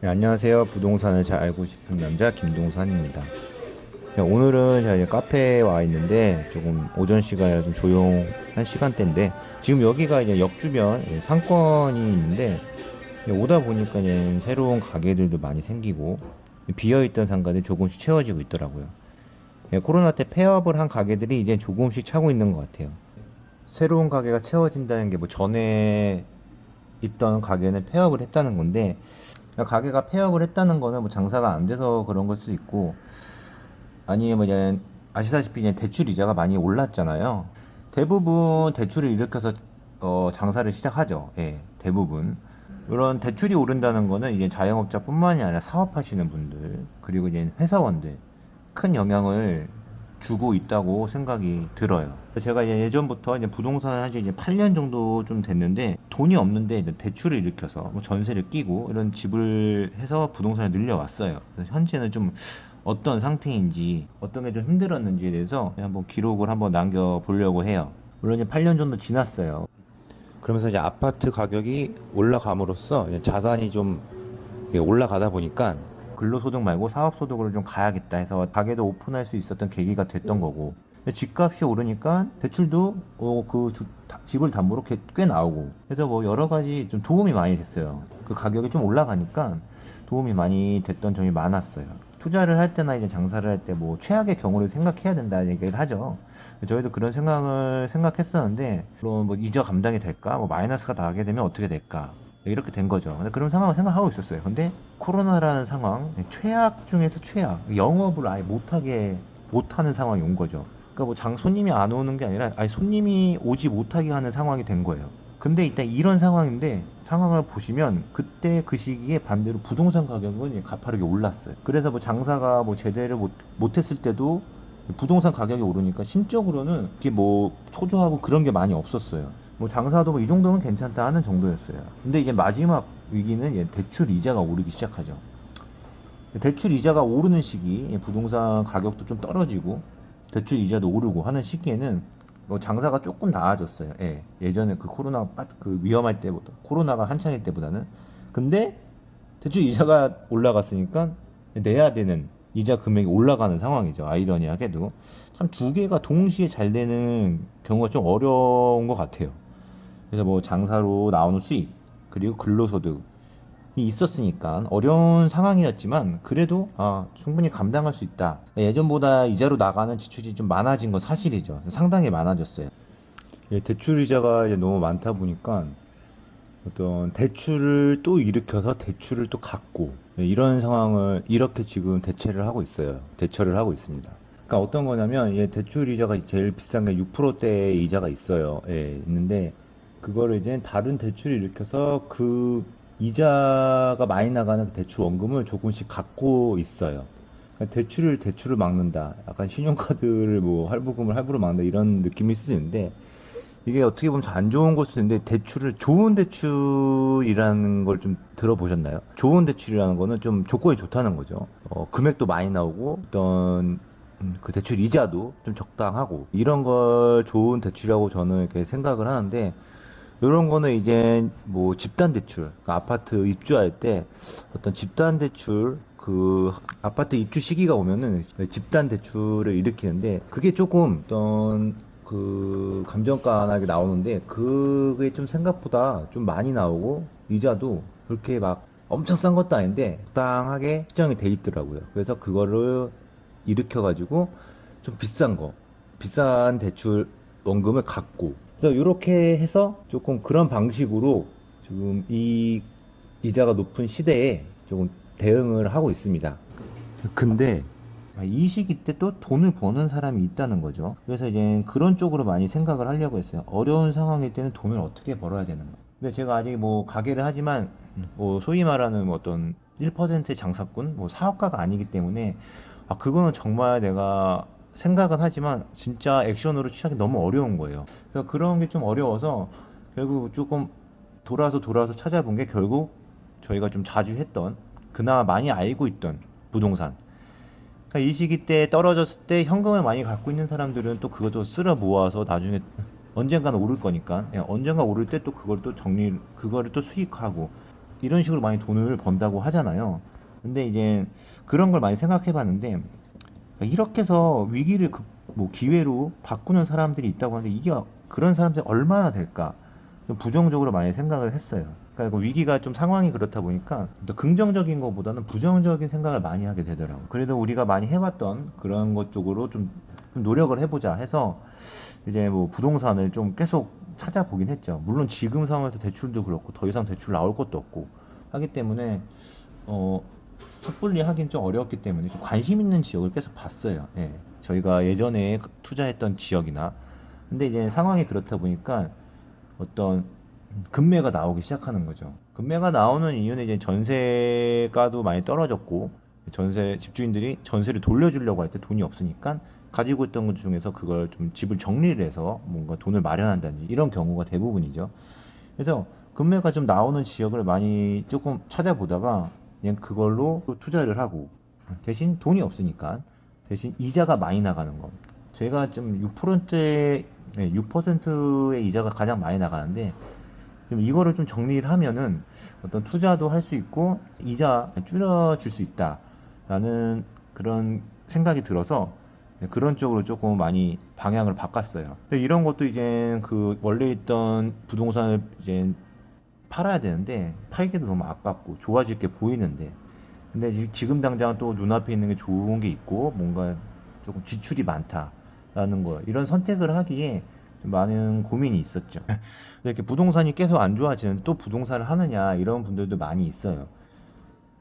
네, 안녕하세요. 부동산을 잘 알고 싶은 남자 김동산입니다. 네, 오늘은 제가 이제 카페에 와 있는데 조금 오전 시간이라 좀 조용한 시간대인데 지금 여기가 이제 역 주변 상권이 있는데 오다 보니까 이제 새로운 가게들도 많이 생기고 비어있던 상가들이 조금씩 채워지고 있더라고요. 코로나 때 폐업을 한 가게들이 이제 조금씩 차고 있는 것 같아요. 새로운 가게가 채워진다는 게 뭐 전에 있던 가게는 폐업을 했다는 건데 가게가 폐업을 했다는 거는 뭐 장사가 안 돼서 그런 걸 수도 있고 아니면 이제 아시다시피 이제 대출 이자가 많이 올랐잖아요. 대부분 대출을 일으켜서 장사를 시작하죠. 예, 대부분. 이런 대출이 오른다는 거는 이제 자영업자뿐만이 아니라 사업하시는 분들 그리고 이제 회사원들 큰 영향을 주고 있다고 생각이 들어요. 제가 이제 예전부터 이제 부동산을 한지 이제 8년 정도 좀 됐는데 돈이 없는데 이제 대출을 일으켜서 뭐 전세를 끼고 이런 집을 해서 부동산을 늘려왔어요. 그래서 현재는 좀 어떤 상태인지 어떤 게 좀 힘들었는지에 대해서 한번 기록을 한번 남겨보려고 해요. 물론 이제 8년 정도 지났어요. 그러면서 이제 아파트 가격이 올라감으로써 이제 자산이 좀 올라가다 보니까 근로소득 말고 사업소득으로 좀 가야겠다 해서 가게도 오픈할 수 있었던 계기가 됐던 거고 집값이 오르니까 대출도 집을 담보로 꽤 나오고 그래서 뭐 여러 가지 좀 도움이 많이 됐어요. 그 가격이 좀 올라가니까 도움이 많이 됐던 점이 많았어요. 투자를 할 때나 이제 장사를 할 때 뭐 최악의 경우를 생각해야 된다는 얘기를 하죠. 저희도 그런 생각을 생각했었는데 물론 뭐 이자 감당이 될까 뭐 마이너스가 나게 되면 어떻게 될까 이렇게 된 거죠. 근데 그런 상황을 생각하고 있었어요. 근데 코로나라는 상황, 최악 중에서 최악, 영업을 아예 못하는 상황이 온 거죠. 그러니까 뭐 손님이 안 오는 게 아니라 아예 손님이 오지 못하게 하는 상황이 된 거예요. 근데 일단 이런 상황인데 상황을 보시면 그때 그 시기에 반대로 부동산 가격은 가파르게 올랐어요. 그래서 뭐 장사가 뭐 제대로 못했을 때도 부동산 가격이 오르니까 심적으로는 이게 뭐 초조하고 그런 게 많이 없었어요. 뭐 장사도 뭐 이 정도면 괜찮다 하는 정도였어요. 근데 이제 마지막 위기는 이제 대출 이자가 오르기 시작하죠. 대출 이자가 오르는 시기, 부동산 가격도 좀 떨어지고 대출 이자도 오르고 하는 시기에는 뭐 장사가 조금 나아졌어요. 예. 예전에 그 그 위험할 때보다 코로나가 한창일 때보다는. 근데 대출 이자가 올라갔으니까 내야 되는 이자 금액이 올라가는 상황이죠. 아이러니하게도 참 두 개가 동시에 잘 되는 경우가 좀 어려운 것 같아요. 그래서 뭐 장사로 나오는 수익 그리고 근로소득이 있었으니까 어려운 상황이었지만 그래도 충분히 감당할 수 있다. 예전보다 이자로 나가는 지출이 좀 많아진 건 사실이죠. 상당히 많아졌어요. 대출 이자가 이제 너무 많다 보니까 어떤 대출을 또 일으켜서 대출을 또 갚고 이런 상황을 이렇게 지금 대처를 하고 있습니다. 그러니까 어떤 거냐면 대출 이자가 제일 비싼 게 6%대 이자가 있어요. 예, 있는데 그거를 이제 다른 대출을 일으켜서 그 이자가 많이 나가는 그 대출 원금을 조금씩 갖고 있어요. 그러니까 대출을 막는다. 약간 신용카드를 뭐 할부금을 할부로 막는다 이런 느낌일 수도 있는데 이게 어떻게 보면 안 좋은 걸 수도 있는데 좋은 대출이라는 걸 좀 들어보셨나요? 좋은 대출이라는 거는 좀 조건이 좋다는 거죠. 금액도 많이 나오고 어떤 그 대출 이자도 좀 적당하고 이런 걸 좋은 대출이라고 저는 이렇게 생각을 하는데 이런 거는 이제 뭐 집단 대출, 그러니까 아파트 입주할 때 어떤 집단 대출 그 아파트 입주 시기가 오면은 집단 대출을 일으키는데 그게 조금 어떤 그 감정가하게 나오는데 그게 좀 생각보다 좀 많이 나오고 이자도 그렇게 막 엄청 싼 것도 아닌데 적당하게 시정이 돼 있더라고요. 그래서 그거를 일으켜 가지고 좀 비싼 대출 원금을 갖고 그래서 이렇게 해서 조금 그런 방식으로 지금 이 이자가 높은 시대에 조금 대응을 하고 있습니다. 근데 이 시기 때 또 돈을 버는 사람이 있다는 거죠. 그래서 이제 그런 쪽으로 많이 생각을 하려고 했어요. 어려운 상황일 때는 돈을 어떻게 벌어야 되는가. 근데 제가 아직 뭐 가게를 하지만 뭐 소위 말하는 뭐 어떤 1%의 장사꾼, 뭐 사업가가 아니기 때문에 그거는 정말 내가 생각은 하지만 진짜 액션으로 취하기 너무 어려운 거예요. 그래서 그런 게 좀 어려워서 결국 조금 돌아서 찾아본 게 결국 저희가 좀 자주 했던 그나마 많이 알고 있던 부동산. 그러니까 이 시기 때 떨어졌을 때 현금을 많이 갖고 있는 사람들은 또 그것도 쓸어 모아서 나중에 언젠가는 오를 거니까 언젠가 오를 때 또 그거를 또 수익하고 이런 식으로 많이 돈을 번다고 하잖아요. 근데 이제 그런 걸 많이 생각해 봤는데 이렇게 해서 위기를 뭐 기회로 바꾸는 사람들이 있다고 하는데 이게 그런 사람들이 얼마나 될까? 좀 부정적으로 많이 생각을 했어요. 그러니까 그 위기가 좀 상황이 그렇다 보니까 또 긍정적인 것보다는 부정적인 생각을 많이 하게 되더라고요. 그래도 우리가 많이 해왔던 그런 것 쪽으로 좀 노력을 해보자 해서 이제 뭐 부동산을 좀 계속 찾아보긴 했죠. 물론 지금 상황에서 대출도 그렇고 더 이상 대출 나올 것도 없고 하기 때문에 어 섣불리 하긴 좀 어려웠기 때문에 좀 관심 있는 지역을 계속 봤어요. 예. 저희가 예전에 투자했던 지역이나 근데 이제 상황이 그렇다 보니까 어떤 금매가 나오기 시작하는 거죠. 금매가 나오는 이유는 이제 전세가도 많이 떨어졌고 전세 집주인들이 전세를 돌려주려고 할 때 돈이 없으니까 가지고 있던 것 중에서 그걸 좀 집을 정리를 해서 뭔가 돈을 마련한다든지 이런 경우가 대부분이죠. 그래서 금매가 좀 나오는 지역을 많이 조금 찾아보다가 그냥 그걸로 또 투자를 하고 대신 돈이 없으니까 대신 이자가 많이 나가는 거. 제가 좀 6%의 6%의 이자가 가장 많이 나가는데 좀 이거를 좀 정리를 하면은 어떤 투자도 할 수 있고 이자 줄여줄 수 있다라는 그런 생각이 들어서 그런 쪽으로 조금 많이 방향을 바꿨어요. 근데 이런 것도 이제 그 원래 있던 부동산을 이제 팔아야 되는데 팔기도 너무 아깝고 좋아질 게 보이는데 근데 지금 당장 또 눈앞에 있는 게 좋은 게 있고 뭔가 조금 지출이 많다라는 거 이런 선택을 하기에 좀 많은 고민이 있었죠. 이렇게 부동산이 계속 안 좋아지는데 또 부동산을 하느냐 이런 분들도 많이 있어요.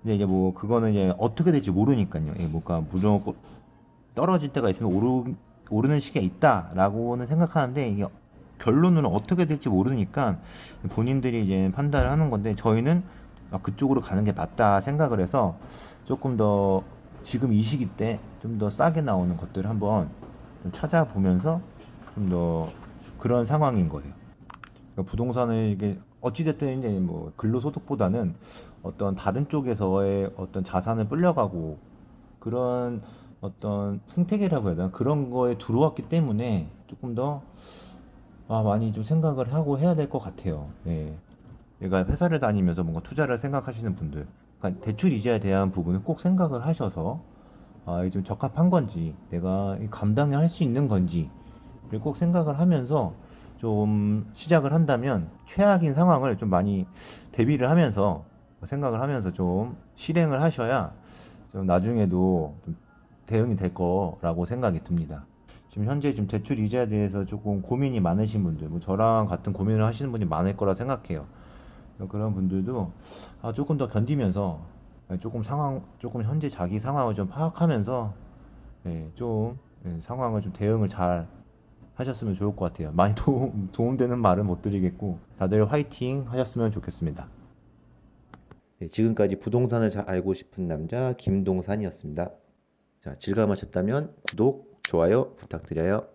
근데 이제 뭐 그거는 이제 어떻게 될지 모르니까요. 예, 뭔가 무조건 떨어질 때가 있으면 오르는 시기가 있다라고는 생각하는데 이게 결론은 어떻게 될지 모르니까 본인들이 이제 판단을 하는 건데 저희는 그쪽으로 가는 게 맞다 생각을 해서 조금 더 지금 이 시기 때 좀 더 싸게 나오는 것들을 한번 좀 찾아보면서 좀 더 그런 상황인 거예요. 그러니까 부동산을 이게 어찌됐든 이제 뭐 근로소득보다는 어떤 다른 쪽에서의 어떤 자산을 불려가고 그런 어떤 생태계라고 해야 되나 그런 거에 들어왔기 때문에 조금 더 많이 좀 생각을 하고 해야 될 것 같아요. 예. 그러니까 회사를 다니면서 뭔가 투자를 생각하시는 분들, 그러니까 대출 이자에 대한 부분을 꼭 생각을 하셔서 이게 좀 적합한 건지, 내가 감당할 수 있는 건지를 꼭 생각을 하면서 좀 시작을 한다면 최악인 상황을 좀 많이 대비를 하면서 생각을 하면서 좀 실행을 하셔야 좀 나중에도 좀 대응이 될 거라고 생각이 듭니다. 지금 현재 좀 대출 이자에 대해서 조금 고민이 많으신 분들, 뭐 저랑 같은 고민을 하시는 분이 많을 거라 생각해요. 그런 분들도 조금 더 견디면서 조금 현재 자기 상황을 좀 파악하면서 좀 상황을 좀 대응을 잘 하셨으면 좋을 것 같아요. 많이 도움되는 말은 못 드리겠고 다들 화이팅 하셨으면 좋겠습니다. 네, 지금까지 부동산을 잘 알고 싶은 남자 김동산이었습니다. 자, 즐거움하셨다면 구독, 좋아요 부탁드려요.